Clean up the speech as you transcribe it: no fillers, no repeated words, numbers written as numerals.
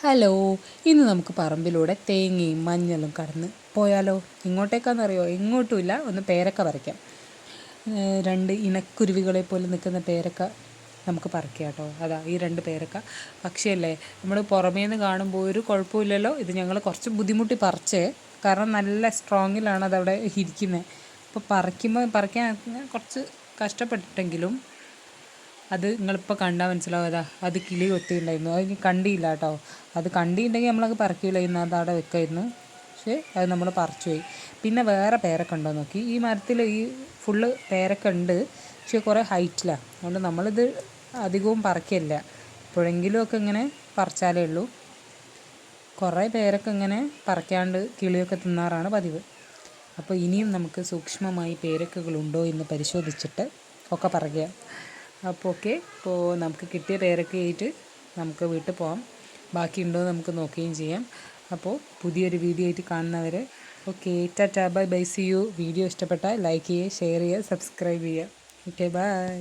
Hello, ഇന്ന് നമുക്ക് പറമ്പിലൂടെ തേങ്ങയും മഞ്ഞളും കടന്ന് പോയാലോ? ഇങ്ങോട്ടേക്കാണെന്നറിയോ? എങ്ങോട്ടുമില്ല, ഒന്ന് പേരക്ക പറിക്കാം. രണ്ട് ഇണക്കുരുവികളെ പോലെ നിൽക്കുന്ന പേരക്ക നമുക്ക് പറിക്കാം കേട്ടോ. അതാ ഈ രണ്ട് പേരക്ക. പക്ഷേ നമ്മൾ പുറമേ നിന്ന് കാണുമ്പോൾ ഒരു കുഴപ്പമില്ലല്ലോ. ഇത് ഞങ്ങൾ കുറച്ച് ബുദ്ധിമുട്ടി പറിച്ചേ, കാരണം നല്ല സ്ട്രോങ്ങിലാണ് അതവിടെ ഇരിക്കുന്നത്. അപ്പോൾ പറിക്കാൻ കുറച്ച് കഷ്ടപ്പെട്ടിട്ടെങ്കിലും അത് നിങ്ങളിപ്പോൾ കണ്ടാൽ മനസ്സിലാവാതാ അത് കിളി കൊത്തിയിട്ടുണ്ടായിരുന്നു. അത് കണ്ടില്ല കേട്ടോ. അത് കണ്ടിട്ടുണ്ടെങ്കിൽ നമ്മളത് പറിക്കില്ലായിരുന്നു, അത് അവിടെ വെക്കായിരുന്നു. പക്ഷേ അത് നമ്മൾ പറിച്ചു പോയി. പിന്നെ വേറെ പേരക്ക ഉണ്ടോ നോക്കി. ഈ മരത്തിൽ ഈ ഫുള്ള് പേരക്ക ഉണ്ട്, പക്ഷേ കുറേ ഹൈറ്റിലാണ്. അതുകൊണ്ട് നമ്മളിത് അധികവും പറിക്കില്ല, എപ്പോഴെങ്കിലുമൊക്കെ ഇങ്ങനെ പറിച്ചാലേ ഉള്ളൂ. കുറേ പേരൊക്കെ ഇങ്ങനെ പറിക്കാണ്ട് കിളിയൊക്കെ തിന്നാറാണ് പതിവ്. അപ്പോൾ ഇനിയും നമുക്ക് സൂക്ഷ്മമായി പേരക്കകളുണ്ടോ എന്ന് പരിശോധിച്ചിട്ട് ഒക്കെ പറയുക. അപ്പോൾ ഇപ്പോൾ നമുക്ക് കിട്ടിയ പേരക്കയായിട്ട് നമുക്ക് വീട്ടിൽ പോകാം. ബാക്കിയുണ്ടോ നമുക്ക് നോക്കുകയും ചെയ്യാം. അപ്പോൾ പുതിയൊരു വീഡിയോ ആയിട്ട് കാണുന്നവരെ ടാറ്റാ bye bye, see you. Video ഇഷ്ടപ്പെട്ടാൽ ലൈക്ക് ചെയ്യുക, ഷെയർ ചെയ്യുക, സബ്സ്ക്രൈബ് ചെയ്യുക. ബൈ.